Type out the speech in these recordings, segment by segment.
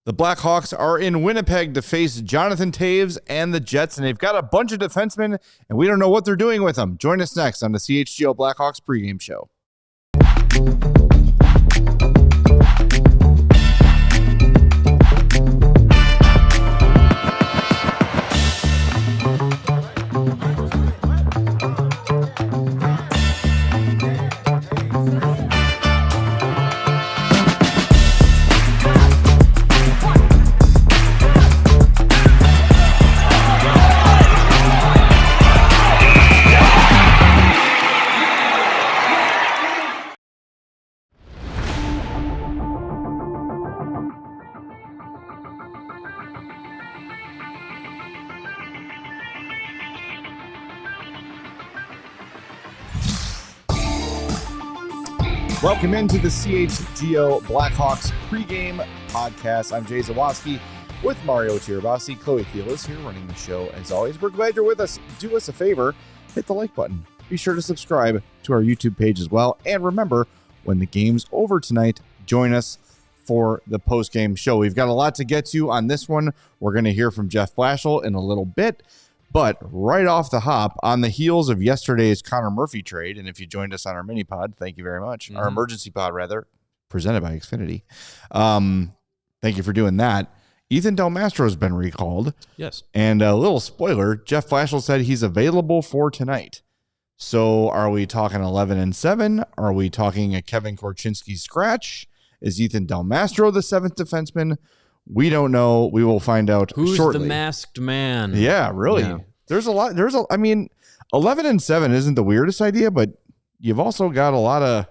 The Blackhawks are in Winnipeg to face Jonathan Toews and the Jets, and they've got a bunch of defensemen, and we don't know what they're doing with them. Join us next on the CHGO Blackhawks pregame show. Welcome into the CHGO Blackhawks pregame podcast. I'm Jay Zawaski with Mario Tirabassi. Chloe Thiel is here running the show. As always, we're glad you're with us. Do us a favor, hit the like button. Be sure to subscribe to our YouTube page as well. And remember, when the game's over tonight, join us for the postgame show. We've got a lot to get to on this one. We're going to hear from Jeff Blashill in a little bit. But right off the hop, on the heels of yesterday's Connor Murphy trade, and if you joined us on our mini pod, thank you very much. Our emergency pod, rather, presented by Xfinity. Thank you for doing that. Ethan Del Mastro has been recalled. Yes. And a little spoiler, Jeff Blashill said he's available for tonight. So are we talking 11-7? Are we talking a Kevin Korchinsky scratch? Is Ethan Del Mastro the seventh defenseman? We don't know. We will find out shortly. Who's the masked man? Yeah, really. Yeah. There's a lot. I mean, 11-7 isn't the weirdest idea, but you've also got a lot of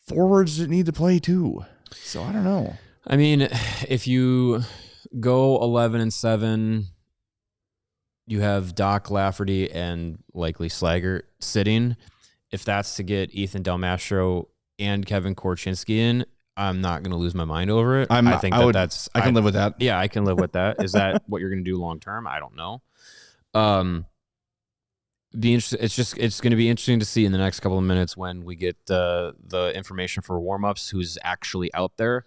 forwards that need to play too. So I don't know. I mean, if you go 11-7, you have Doc Lafferty and likely Slaggert sitting. If that's to get Ethan Del Mastro and Kevin Korchinsky in, I'm not going to lose my mind over it. I think I can live with that. Yeah, I can live with that. Is that what you're going to do long term? I don't know. It's going to be interesting to see in the next couple of minutes when we get the information for warmups, who's actually out there,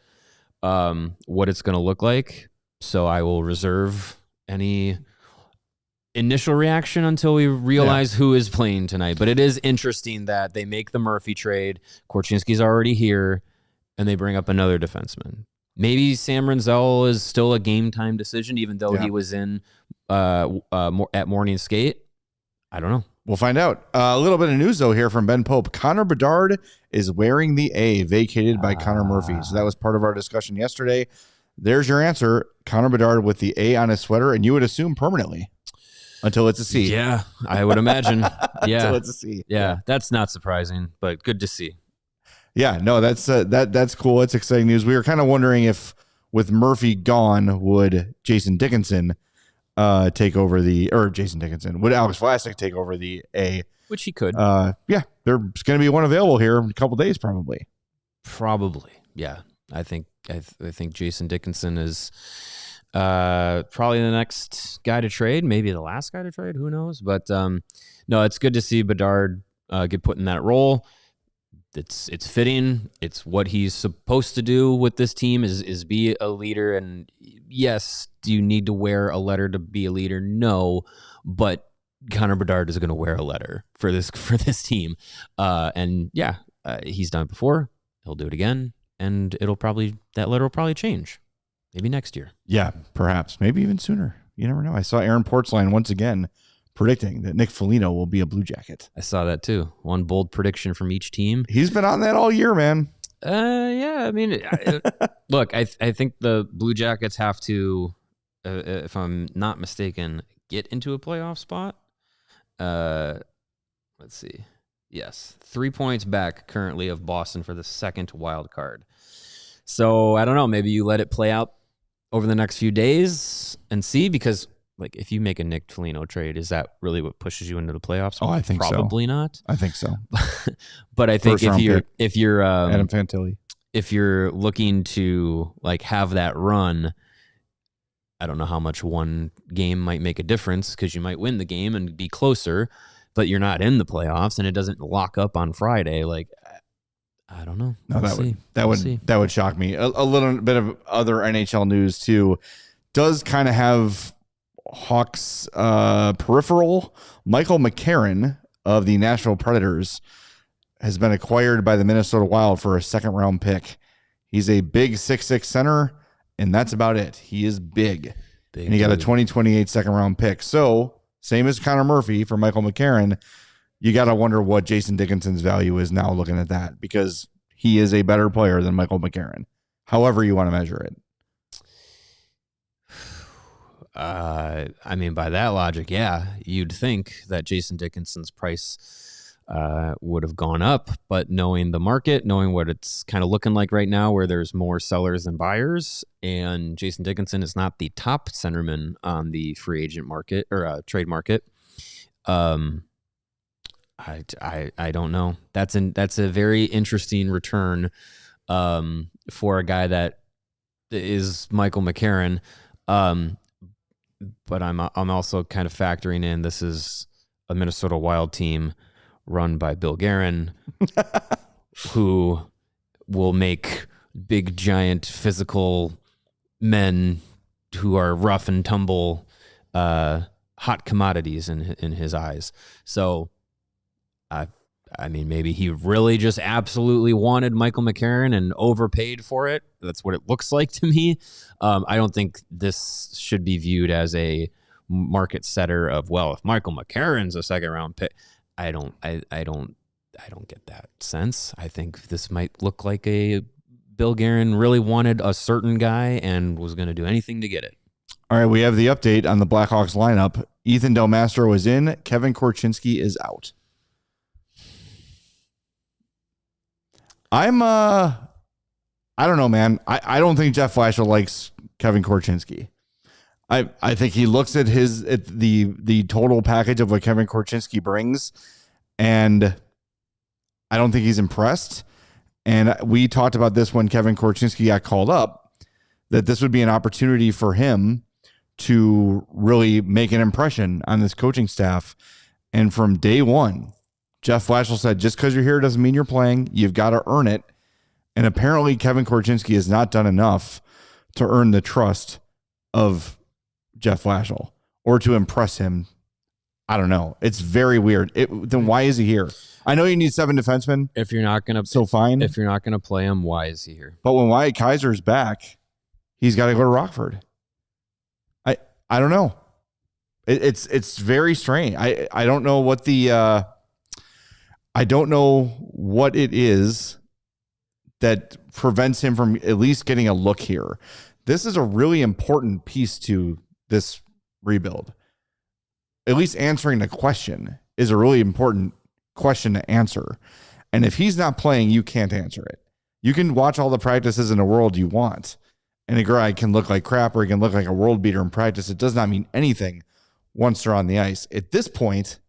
what it's going to look like. So I will reserve any initial reaction until we realize who is playing tonight. But it is interesting that they make the Murphy trade. Korchinsky's already here. And they bring up another defenseman. Maybe Sam Renzel is still a game time decision, even though he was in at morning skate. I don't know. We'll find out. A little bit of news, though, here from Ben Pope. Connor Bedard is wearing the A, vacated by Connor Murphy. So that was part of our discussion yesterday. There's your answer. Connor Bedard with the A on his sweater, and you would assume permanently until it's a C. Yeah, I would imagine. Yeah. Until it's a C. Yeah, that's not surprising, but good to see. Yeah, no, that's cool. It's exciting news. We were kind of wondering if with Murphy gone, would Jason Dickinson take over would Alex Vlasic take over the A? Which he could. Yeah, there's going to be one available here in a couple days, probably. Probably, yeah. I think Jason Dickinson is probably the next guy to trade, maybe the last guy to trade. Who knows? But no, it's good to see Bedard get put in that role. It's fitting. It's what he's supposed to do with this team is be a leader. And yes, do you need to wear a letter to be a leader? No, but Connor Bedard is going to wear a letter for this team. And yeah, he's done it before. He'll do it again, and that letter will probably change. Maybe next year. Yeah, perhaps. Maybe even sooner. You never know. I saw Aaron Portzline once again predicting that Nick Foligno will be a Blue Jacket. I saw that too. One bold prediction from each team. He's been on that all year, man. Yeah. I mean, look, I think the Blue Jackets have to, if I'm not mistaken, get into a playoff spot. Let's see. Yes, 3 points back currently of Boston for the second wild card. So I don't know. Maybe you let it play out over the next few days and see, because like, if you make a Nick Foligno trade, is that really what pushes you into the playoffs? Oh, I think probably not. I think so. But I think if you're Adam Fantilli, if you're looking to like have that run, I don't know how much one game might make a difference, because you might win the game and be closer, but you're not in the playoffs and it doesn't lock up on Friday. Like, I don't know. No, We'll that would shock me. A little bit of other NHL news too. Does kind of have Hawks peripheral. Michael McCarron of the Nashville Predators has been acquired by the Minnesota Wild for a second-round pick. He's a big 6'6" center, and that's about it. He is big. And he got a 2028 second-round pick. So, same as Connor Murphy for Michael McCarron, you got to wonder what Jason Dickinson's value is now looking at that, because he is a better player than Michael McCarron, however you want to measure it. I mean, by that logic, yeah, you'd think that Jason Dickinson's price would have gone up, but knowing the market, knowing what it's kind of looking like right now, where there's more sellers than buyers, and Jason Dickinson is not the top centerman on the free agent market or trade market. I don't know. That's a very interesting return for a guy that is Michael McCarron. But I'm also kind of factoring in this is a Minnesota Wild team run by Bill Guerin, who will make big, giant, physical men who are rough and tumble hot commodities in his eyes. So, I mean, maybe he really just absolutely wanted Michael McCarron and overpaid for it. That's what it looks like to me. I don't think this should be viewed as a market setter of, well, if Michael McCarron's a second round pick, I don't get that sense. I think this might look like a Bill Guerin really wanted a certain guy and was going to do anything to get it. All right, we have the update on the Blackhawks lineup. Ethan Del Mastro is in. Kevin Korchinsky is out. I don't know, man. I don't think Jeff Blashill likes Kevin Korchinsky. I think he looks at the total package of what Kevin Korchinsky brings, and I don't think he's impressed. And we talked about this when Kevin Korchinsky got called up, that this would be an opportunity for him to really make an impression on this coaching staff. And from day one, Jeff Blashill said, just because you're here doesn't mean you're playing. You've got to earn it. And apparently Kevin Korchinsky has not done enough to earn the trust of Jeff Blashill or to impress him. I don't know. It's very weird. Then why is he here? I know you need 7 defensemen. If you're not going to, so fine. If you're not going to play him, why is he here? But when Wyatt Kaiser's back, he's got to go to Rockford. I don't know. It's very strange. I don't know what the I don't know what it is that prevents him from at least getting a look here. This is a really important piece to this rebuild. At least answering the question is a really important question to answer. And if he's not playing, you can't answer it. You can watch all the practices in the world you want, and a guy can look like crap or he can look like a world beater in practice. It does not mean anything once they're on the ice. At this point,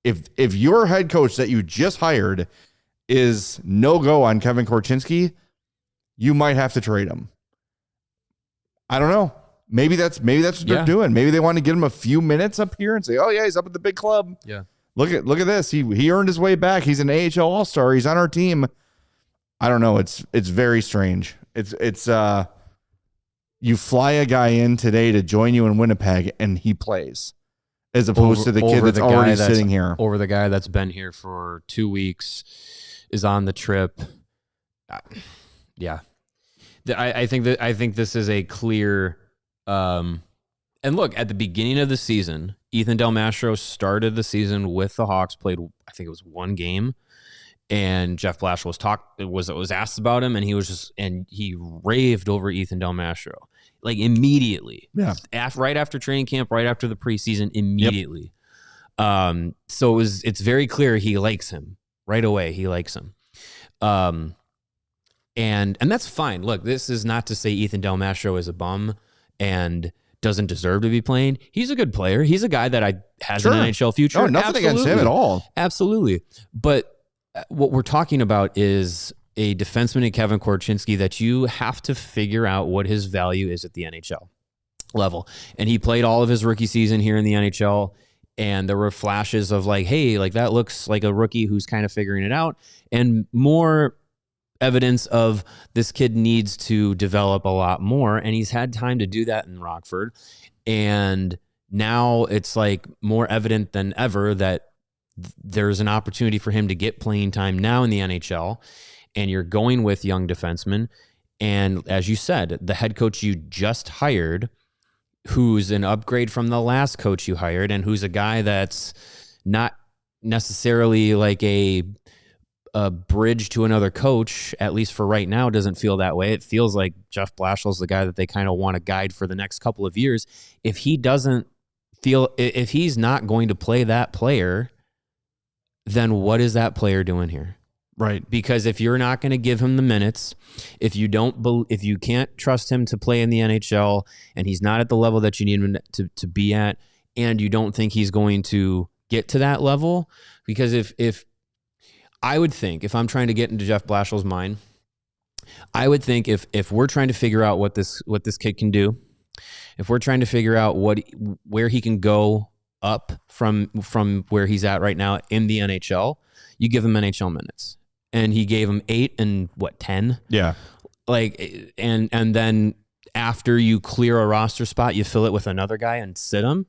if your head coach that you just hired is no-go on Kevin Korchinsky, you might have to trade him. I don't know. Maybe that's what they're doing. Maybe they want to get him a few minutes up here and say, "Oh yeah, he's up at the big club. Yeah, look at this. He earned his way back. He's an AHL All-Star. He's on our team." I don't know. It's very strange. It's you fly a guy in today to join you in Winnipeg and he plays, as opposed to the kid that's already sitting here. Over the guy that's been here for 2 weeks, is on the trip. Yeah, I think this is a clear. And look, at the beginning of the season, Ethan Del Mastro started the season with the Hawks, played, I think it was 1 game, and Jeff Blashill was asked about him, and he raved over Ethan Del Mastro, like immediately. Yeah. Right after training camp, right after the preseason, immediately. Yep. So it's very clear he likes him right away. He likes him. And that's fine. Look, this is not to say Ethan Del Mastro is a bum and doesn't deserve to be playing. He's a good player. He's a guy that has an NHL future. No, nothing against him at all. Absolutely. But what we're talking about is a defenseman in Kevin Korchinsky that you have to figure out what his value is at the NHL level. And he played all of his rookie season here in the NHL, and there were flashes of like, hey, like that looks like a rookie who's kind of figuring it out. And more evidence of this kid needs to develop a lot more, and he's had time to do that in Rockford. And now it's like more evident than ever that there's an opportunity for him to get playing time now in the NHL, and you're going with young defensemen. And as you said, the head coach you just hired, who's an upgrade from the last coach you hired, and who's a guy that's not necessarily like a bridge to another coach, at least for right now, doesn't feel that way. It feels like Jeff Blashill is the guy that they kind of want to guide for the next couple of years. If he's not going to play that player, then what is that player doing here? Right. Because if you're not going to give him the minutes, if you can't trust him to play in the NHL, and he's not at the level that you need him to be at, and you don't think he's going to get to that level, because if I would think, if I'm trying to get into Jeff Blashill's mind, I would think if we're trying to figure out what this kid can do, if we're trying to figure out where he can go up from where he's at right now in the NHL, you give him NHL minutes. And he gave him 8 and 10? Yeah. Like, and then after you clear a roster spot, you fill it with another guy and sit him.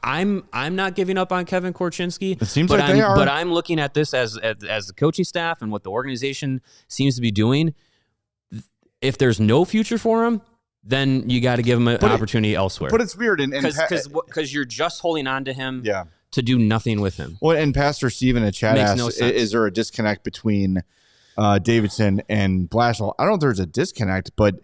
I'm not giving up on Kevin Korchinsky. It seems like they are. But I'm looking at this as the coaching staff and what the organization seems to be doing. If there's no future for him, then you got to give him an opportunity elsewhere. But it's weird, because you're just holding on to him. Yeah. To do nothing with him. Well, and Pastor Steve in the chat Makes asked, no sense. Is there a disconnect between Davidson and Blashill? I don't know if there's a disconnect, but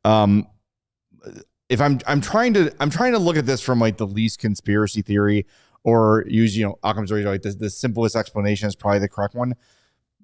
if I'm trying to look at this from like the least conspiracy theory, or use Occam's razor, like the simplest explanation is probably the correct one.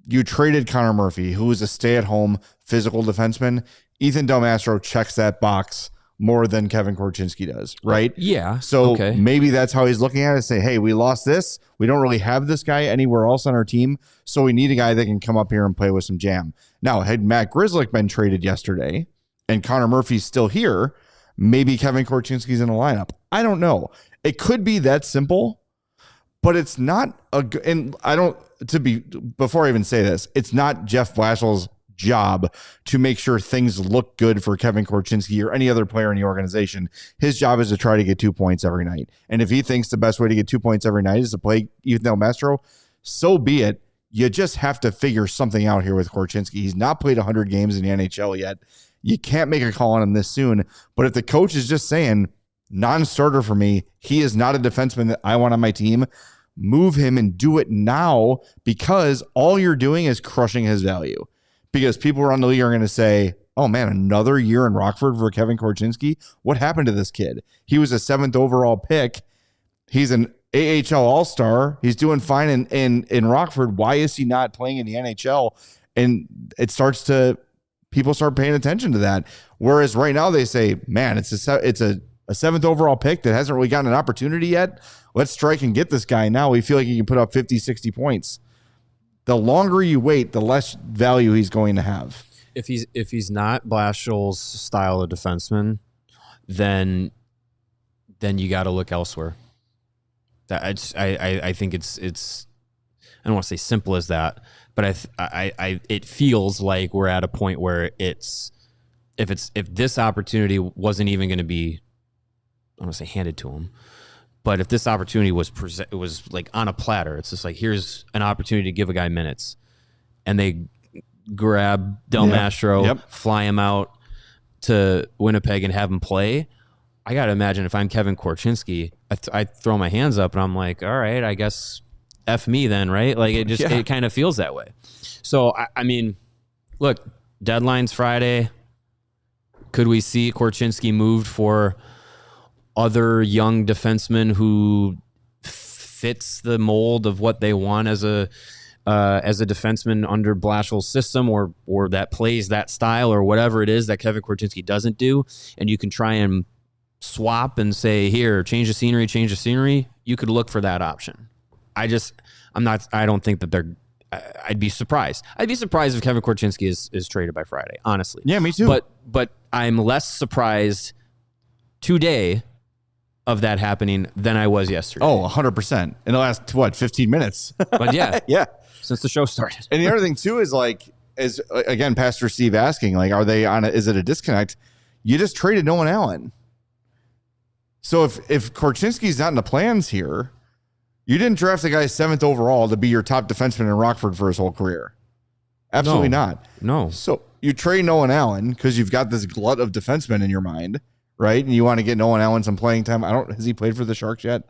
You traded Connor Murphy, who is a stay-at-home physical defenseman. Ethan Del Mastro checks that box more than Kevin Korchinsky does, right? Yeah. So maybe that's how he's looking at it. Say, hey, we lost this. We don't really have this guy anywhere else on our team, so we need a guy that can come up here and play with some jam. Now, had Matt Grzelcyk been traded yesterday and Connor Murphy's still here, maybe Kevin Korchinsky's in the lineup. I don't know. It could be that simple, but it's not before I even say this, it's not Jeff Blashill's job to make sure things look good for Kevin Korchinsky or any other player in the organization. His job is to try to get 2 points every night. And if he thinks the best way to get 2 points every night is to play Ethan Del Mastro, so be it. You just have to figure something out here with Korchinsky. He's not played 100 games in the NHL yet. You can't make a call on him this soon. But if the coach is just saying, non-starter for me, he is not a defenseman that I want on my team, move him and do it now, because all you're doing is crushing his value. Because people around the league are going to say, oh man, another year in Rockford for Kevin Korchinsky? What happened to this kid? He was a 7th overall pick. He's an AHL All-Star. He's doing fine in Rockford. Why is he not playing in the NHL? And people start paying attention to that. Whereas right now they say, man, it's a 7th overall pick that hasn't really gotten an opportunity yet. Let's strike and get this guy now. We feel like he can put up 50, 60 points. The longer you wait, the less value he's going to have. If he's not Blashill's style of defenseman, then you got to look elsewhere. I think it's I don't want to say simple as that, but it feels like we're at a point where if this opportunity wasn't even going to be, I don't want to say handed to him, but if this opportunity was like on a platter, it's just like, here's an opportunity to give a guy minutes, and they grab Del Mastro, fly him out to Winnipeg and have him play. I got to imagine if I'm Kevin Korchinsky, I throw my hands up and I'm like, all right, I guess F me then, right? Like it kind of feels that way. So, I mean, look, deadline's Friday. Could we see Korchinsky moved for other young defensemen who fits the mold of what they want as a defenseman under Blashill's system, or that plays that style, or whatever it is that Kevin Korchinsky doesn't do, and you can try and swap and say, here, change the scenery, you could look for that option. I don't think that I'd be surprised. I'd be surprised if Kevin Korchinsky is traded by Friday, honestly. Yeah, me too. But I'm less surprised today of that happening than I was yesterday. Oh, 100%. In the last, 15 minutes? But yeah. Yeah. since the show started. And the other thing too is again, Pastor Steve asking, are they is it a disconnect? You just traded Nolan Allen. So if Korchinsky's not in the plans here, you didn't draft the guy 7th overall to be your top defenseman in Rockford for his whole career. Absolutely not. No. So you trade Nolan Allen because you've got this glut of defensemen in your mind, right? And you want to get Nolan Allen some playing time. Has he played for the Sharks yet?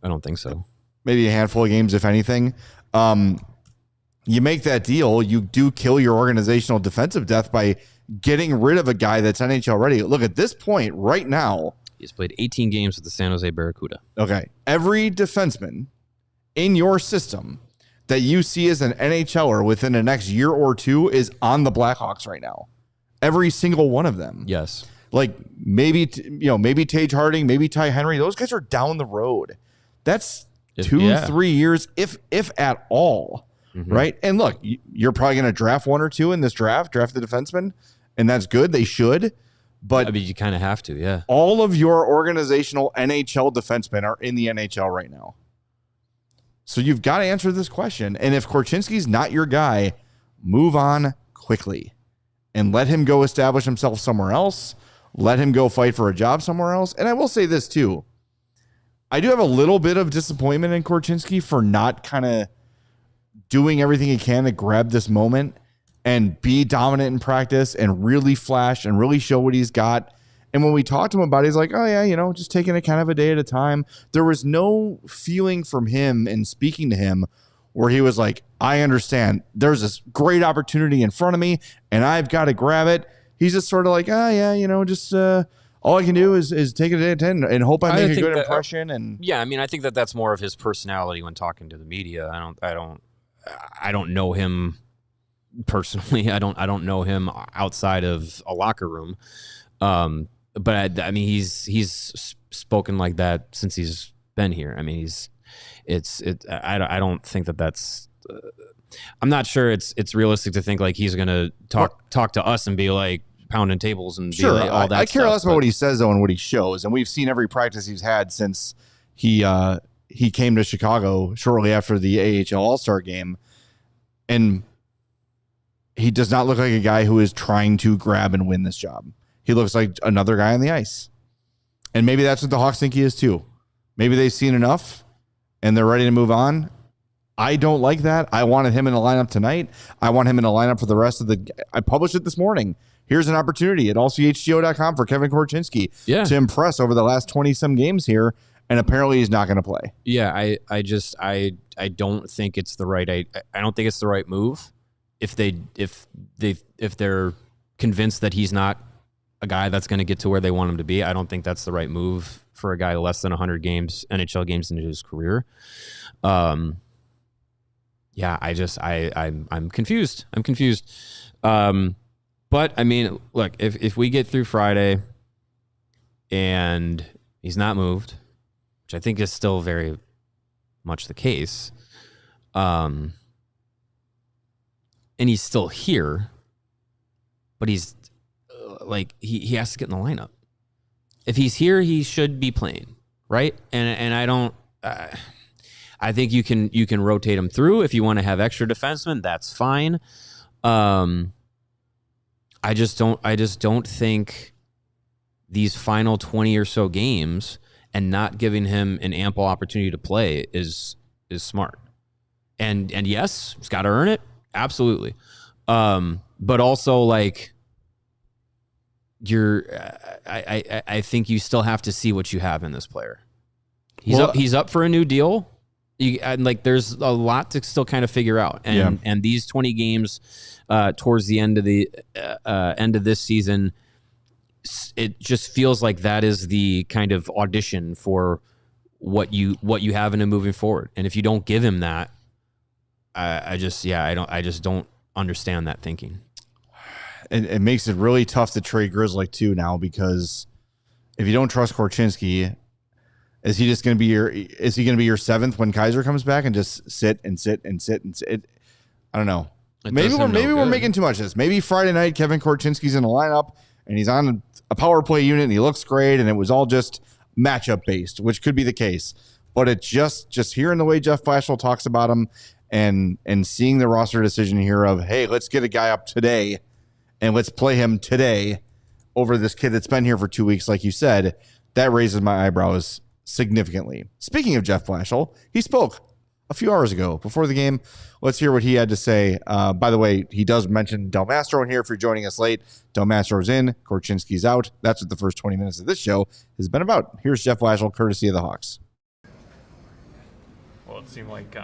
I don't think so. Maybe a handful of games, if anything. You make that deal, you do kill your organizational defensive depth by getting rid of a guy that's NHL ready. Look, at this point right now, he's played 18 games with the San Jose Barracuda. Okay. Every defenseman in your system that you see as an NHLer within the next year or two is on the Blackhawks right now. Every single one of them. Yes. Maybe Tage Harding, maybe Ty Henry. Those guys are down the road. That's 2-3 years, if at all. Mm-hmm. Right. And look, you're probably going to draft one or two in this draft the defenseman, and that's good. They should. But I mean, you kind of have to, yeah. All of your organizational NHL defensemen are in the NHL right now. So you've got to answer this question. And if Korchinsky's not your guy, move on quickly and let him go establish himself somewhere else. Let him go fight for a job somewhere else. And I will say this too. I do have a little bit of disappointment in Korchinsky for not kind of doing everything he can to grab this moment and be dominant in practice and really flash and really show what he's got. And when we talked to him about it, he's like, oh yeah, just taking it kind of a day at a time. There was no feeling from him in speaking to him where he was like, I understand there's this great opportunity in front of me and I've got to grab it. He's just sort of like, all I can do is take it a day at 10 and hope I make a good impression. And yeah, I mean, I think that's more of his personality when talking to the media. I don't know him personally. I don't know him outside of a locker room. But I mean, he's spoken like that since he's been here. I mean, I don't think that's. I'm not sure it's realistic to think like he's gonna talk to us and be like pounding tables and sure. Be like all that. I care less about what he says though and what he shows, and we've seen every practice he's had since he came to Chicago shortly after the AHL All-Star game, and he does not look like a guy who is trying to grab and win this job. He looks like another guy on the ice. And maybe that's what the Hawks think he is too. Maybe they've seen enough and they're ready to move on. I don't like that. I wanted him in the lineup tonight. I want him in the lineup for the rest of I published it this morning. Here's an opportunity at allchgo.com for Kevin Korchinsky to impress over the last 20-some games here. And apparently he's not going to play. Yeah, I don't think it's the right. I don't think it's the right move. If they're convinced that he's not a guy that's going to get to where they want him to be, I don't think that's the right move for a guy less than 100 games, NHL games into his career. I'm confused. I'm confused. But I mean, look, if we get through Friday and he's not moved, which I think is still very much the case, and he's still here, but he's he has to get in the lineup. If he's here, he should be playing, right? And I don't. I think you can rotate him through if you want to have extra defensemen. That's fine. I just don't think these final 20 or so games and not giving him an ample opportunity to play is smart. And yes, he's got to earn it. Absolutely. But also I think you still have to see what you have in this player. He's up for a new deal. There's a lot to still kind of figure out. And these 20 games towards the end of the end of this season, it just feels like that is the kind of audition for what you have in him moving forward. And if you don't give him that, I just don't understand that thinking. It makes it really tough to trade Grizzly too now, because if you don't trust Korchinsky, is he going to be your seventh when Kaiser comes back and just sit and sit and sit and sit? I don't know. Maybe we're making too much of this. Maybe Friday night Kevin Korchinsky's in the lineup and he's on a power play unit and he looks great and it was all just matchup based, which could be the case. But it just hearing the way Jeff Blashill talks about him and seeing the roster decision here of, hey, let's get a guy up today and let's play him today over this kid that's been here for 2 weeks, like you said, that raises my eyebrows significantly. Speaking of Jeff Blashill, he spoke a few hours ago before the game. Let's hear what he had to say. By the way, he does mention Del Mastro in here if you're joining us late. Del Mastro's in, Korchinsky's out. That's what the first 20 minutes of this show has been about. Here's Jeff Blashill, courtesy of the Hawks. Well, it seemed like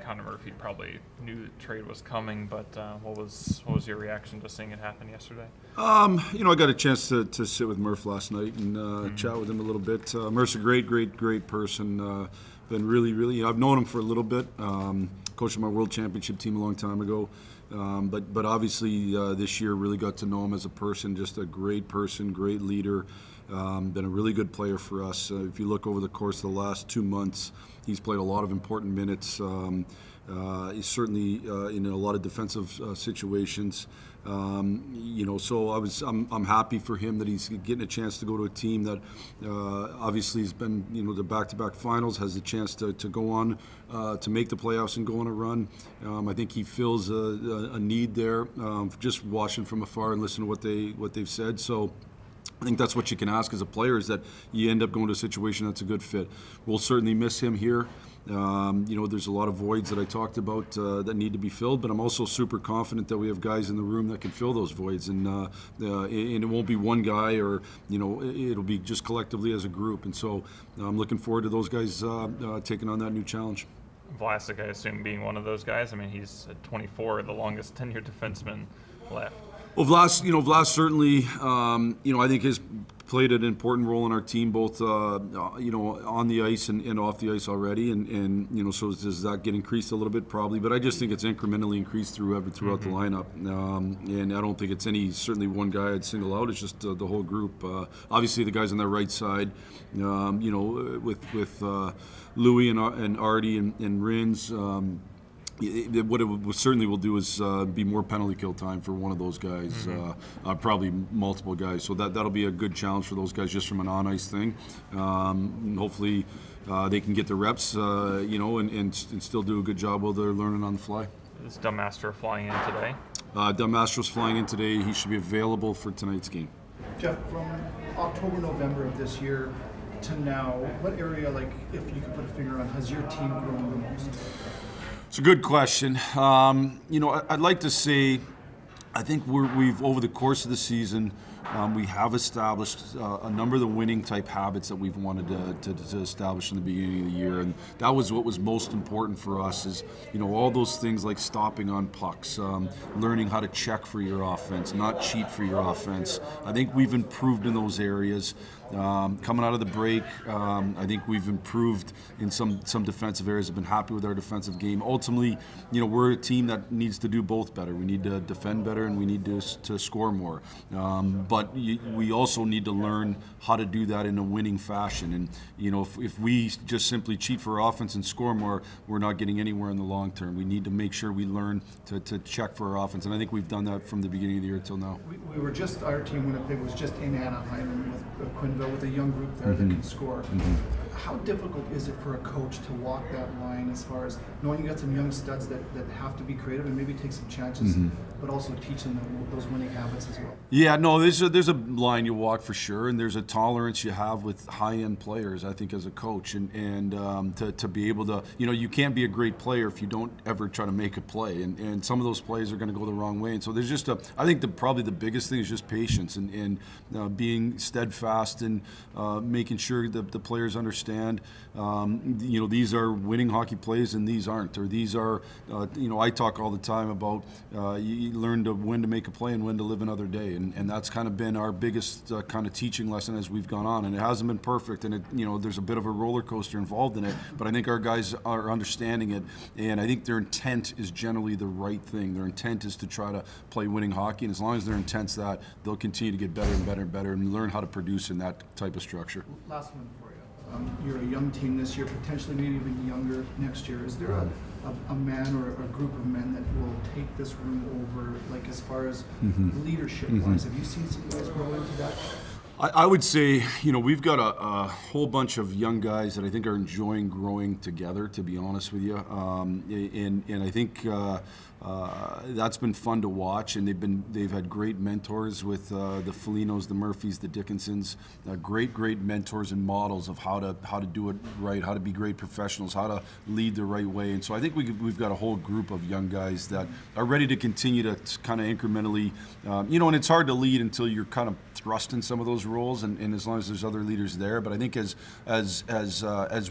Connor Murphy probably knew the trade was coming, but what was your reaction to seeing it happen yesterday? I got a chance to sit with Murph last night and chat with him a little bit. Murph's a great person. Been really, I've known him for a little bit. Coached my World Championship team a long time ago. But obviously this year really got to know him as a person, just a great person, great leader. Been a really good player for us. If you look over the course of the last 2 months, he's played a lot of important minutes. He's certainly in a lot of defensive situations. So I'm happy for him that he's getting a chance to go to a team that obviously has been, the back-to-back finals, has the chance to go on to make the playoffs and go on a run. I think he feels a need there, just watching from afar and listening to what they've said. So I think that's what you can ask as a player, is that you end up going to a situation that's a good fit. We'll certainly miss him here. There's a lot of voids that I talked about that need to be filled, but I'm also super confident that we have guys in the room that can fill those voids, and it won't be one guy, or it'll be just collectively as a group. And so I'm looking forward to those guys taking on that new challenge. Vlasic, I assume, being one of those guys. I mean, he's at 24, the longest tenured defenseman left. Well, Vlas certainly, I think has played an important role in our team, both, on the ice and off the ice already. And so does that get increased a little bit? Probably. But I just think it's incrementally increased throughout the lineup. And I don't think it's certainly one guy I'd single out. It's just the whole group. Obviously, the guys on the right side, with Louis and Artie and Rins, what it certainly will do is be more penalty kill time for one of those guys, probably multiple guys. So that'll be a good challenge for those guys just from an on-ice thing. Hopefully they can get the reps, and still do a good job while they're learning on the fly. Is Del Mastro flying in today? Del Mastro's flying in today. He should be available for tonight's game. Jeff, from October, November of this year to now, what area, if you could put a finger on, has your team grown the most? It's a good question. I'd like to say, I think we've over the course of the season, we have established a number of the winning type habits that we've wanted to establish in the beginning of the year, and that was what was most important for us. Is all those things like stopping on pucks, learning how to check for your offense, not cheat for your offense. I think we've improved in those areas. Coming out of the break, I think we've improved in some defensive areas. I've been happy with our defensive game. Ultimately, we're a team that needs to do both better. We need to defend better, and we need to score more. But we also need to learn how to do that in a winning fashion. And if we just simply cheat for offense and score more, we're not getting anywhere in the long term. We need to make sure we learn to check for our offense, and I think we've done that from the beginning of the year till now. We were just, our team, Winnipeg, was just in Anaheim with Quinville, with a young group there that can score. How difficult is it for a coach to walk that line, as far as knowing you got some young studs that have to be creative and maybe take some chances, but also teach them those winning habits as well? Yeah, no, there's a line you walk for sure, and there's a tolerance you have with high-end players, I think, as a coach, and to be able to, you can't be a great player if you don't ever try to make a play, and some of those plays are going to go the wrong way, and so there's just I think probably the biggest thing is just patience and being steadfast and making sure that the players understand, these are winning hockey plays and these aren't, or these are, I talk all the time about you learn when to make a play and when to live another day, and that's kind of been our biggest kind of teaching lesson as we've gone on, and it hasn't been perfect, and there's a bit of a roller coaster involved in it, but I think our guys are understanding it, and I think their intent is generally the right thing. Their intent is to try to play winning hockey, and as long as their intent's that, they'll continue to get better and better and better and learn how to produce in that type of structure. Last one for you. You're a young team this year, potentially maybe even younger next year. Is there a man or a group of men that will take this room over, as far as leadership-wise? Have you seen some guys grow into that? I would say, we've got a whole bunch of young guys that I think are enjoying growing together, to be honest with you. And I think that's been fun to watch, and they've had great mentors with the Folignos, the Murphys, the Dickinsons, great mentors and models of how to do it right, how to be great professionals, how to lead the right way. And so I think we've got a whole group of young guys that are ready to continue to kind of incrementally, and it's hard to lead until you're kind of thrust in some of those roles, and as long as there's other leaders there. But I think as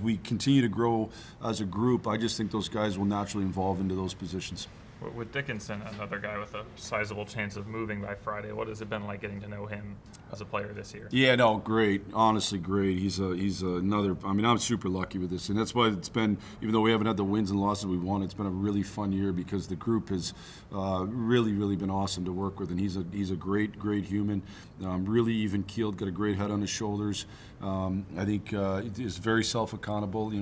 we continue to grow as a group, I just think those guys will naturally evolve into those positions. With Dickinson, another guy with a sizable chance of moving by Friday, what has it been like getting to know him as a player this year? Yeah, no, great. Honestly, great. He's another. I mean, I'm super lucky with this, and that's why it's been. Even though we haven't had the wins and losses we won, it's been a really fun year because the group has really been awesome to work with, and he's a great human. Really even keeled, got a great head on his shoulders. I think he's very self-accountable. He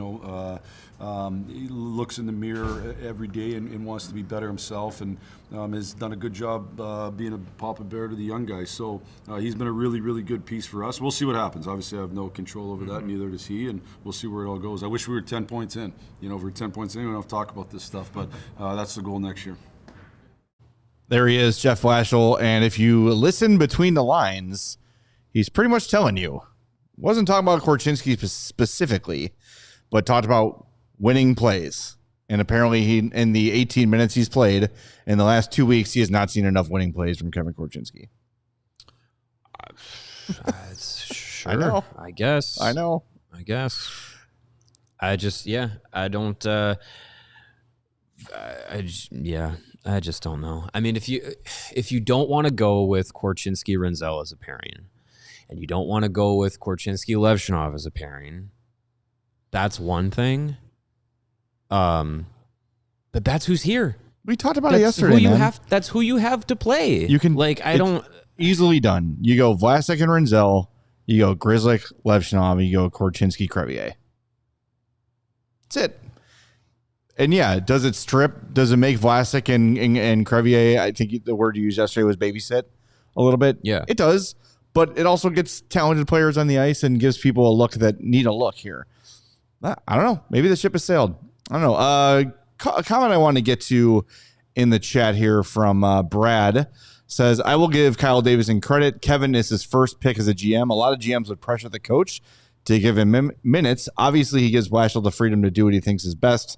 looks in the mirror every day and wants to be better himself, and has done a good job being a papa bear to the young guys. So he's been a really good piece for us. We'll see what happens. Obviously, I have no control over that, neither does he, and we'll see where it all goes. I wish we were 10 points in. If we're 10 points in, we don't have to talk about this stuff, but that's the goal next year. There he is, Jeff Blashill, and if you listen between the lines, he's pretty much telling you. Wasn't talking about Korchinsky specifically, but talked about winning plays. And apparently, in the 18 minutes he's played in the last 2 weeks, he has not seen enough winning plays from Kevin Korchinsky. Sure. I know. I guess. I know. I guess. I just don't. I just don't know. I mean, if you don't want to go with Korchinsky Renzel as a pairing, and you don't want to go with Korchinsky Levshinov as a pairing, that's one thing. But that's who's here. We talked about it yesterday. That's who you have to play. You can easily done. You go Vlasic and Renzel. You go Grzelcyk, Levshinov. You go Korchinsky, Crevier. That's it. And yeah, does it strip? Does it make Vlasic and Crevier? I think the word you used yesterday was babysit a little bit. Yeah, it does. But it also gets talented players on the ice and gives people a look that need a look here. I don't know. Maybe the ship has sailed. I don't know. A comment I want to get to in the chat here from Brad says, I will give Kyle Davidson credit. Kevin is his first pick as a GM. A lot of GMs would pressure the coach to give him minutes. Obviously, he gives Blashill the freedom to do what he thinks is best.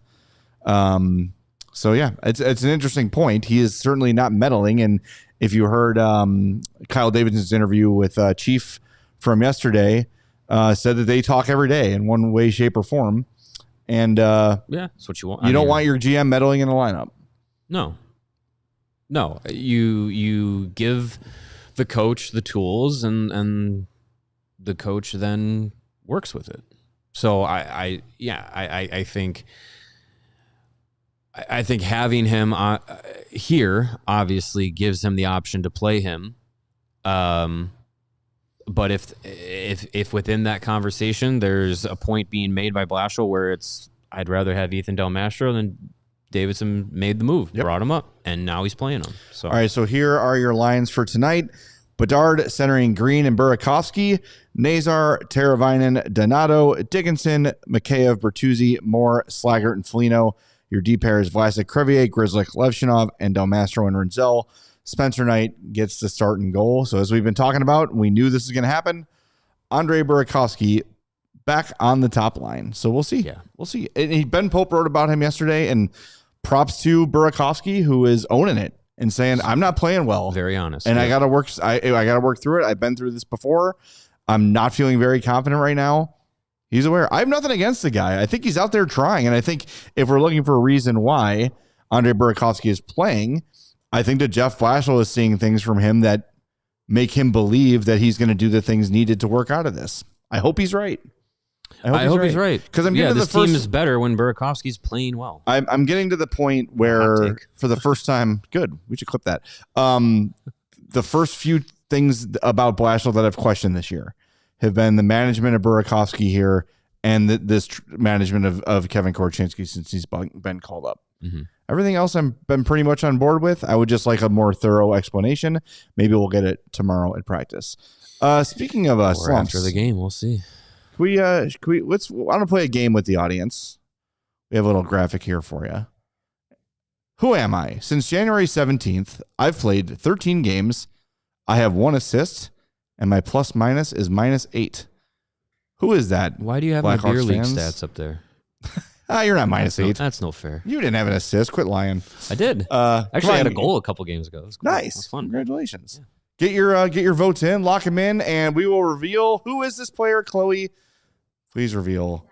So, yeah, it's an interesting point. He is certainly not meddling. And if you heard Kyle Davidson's interview with Chief from yesterday, said that they talk every day in one way, shape, or form. And yeah, that's what you want. You don't want your GM meddling in the lineup. No. You give the coach the tools, and the coach then works with it. So I think having him here obviously gives him the option to play him. But if within that conversation there's a point being made by Blashill where it's I'd rather have Ethan Del Mastro, then Davidson made the move, brought him up, and now he's playing him. So all right, so here are your lines for tonight. Bedard centering Green and Burakovsky, Nazar, Teravainen, Donato, Dickinson, Mikheyev, Bertuzzi, Moore, Slaggert, and Foligno. Your D pair is Vlasic, Crevier, Grzelcyk, Levshinov, and Del Mastro and Renzel. Spencer Knight gets the start and goal. So as we've been talking about, we knew this was going to happen. Andrei Burakovsky back on the top line. So we'll see. Yeah, we'll see. And Ben Pope wrote about him yesterday, and props to Burakovsky, who is owning it and saying, I'm not playing well. Very honest. And I got to work. I got to work through it. I've been through this before. I'm not feeling very confident right now. He's aware. I have nothing against the guy. I think he's out there trying. And I think if we're looking for a reason why Andrei Burakovsky is playing, I think that Jeff Blashill is seeing things from him that make him believe that he's going to do the things needed to work out of this. I hope he's right. I hope he's right. Because I'm getting to this team is better when Burakovsky's playing well. I'm getting to the point where for the first time, good. We should clip that. The first few things about Blashill that I've questioned this year have been the management of Burakovsky here and this management of Kevin Korchinsky since he's been called up. Mm-hmm. Everything else I've been pretty much on board with. I would just like a more thorough explanation. Maybe we'll get it tomorrow at practice. Speaking of Or slumps, after the game, we'll see. I want to play a game with the audience. We have a little graphic here for you. Who am I? Since January 17th, I've played 13 games. I have 1 assist, and my plus minus is -8. Who is that? Why do you have my Blackhawks beer league fans? stats up there? You're not -8. That's no fair. You didn't have an assist. Quit lying. I did. Come Actually, I had a on. goal a couple games ago. It was cool. Nice. It was fun. Congratulations. Yeah. Get your votes in, lock them in, and we will reveal who is this player. Chloe, please reveal.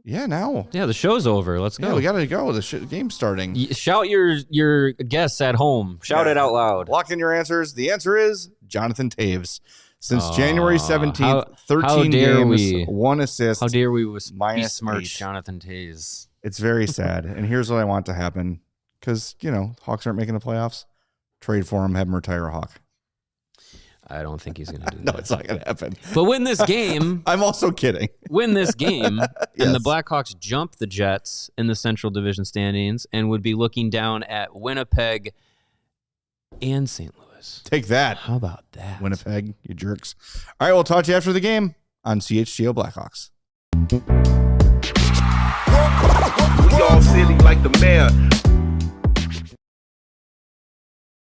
Yeah, now. Yeah, the show's over. Let's go. Yeah, we got to go. The game's starting. Shout your guests at home. Shout it out loud. Lock in your answers. The answer is Jonathan Toews. Since January 17th, 13 games, 1 assist. How dare we -8. besmirch Jonathan Toews? It's very sad. And here's what I want to happen. Because, Hawks aren't making the playoffs. Trade for him, have him retire a Hawk. I don't think he's going to do No, that. it's not going to happen. But win this game. I'm also kidding. Win this game, and the Yes. Blackhawks jump the Jets in the Central Division standings and would be looking down at Winnipeg and St. Louis. Take that. How about that? Winnipeg, you jerks. All right, we'll talk to you after the game on CHGO Blackhawks. We all silly like the mayor.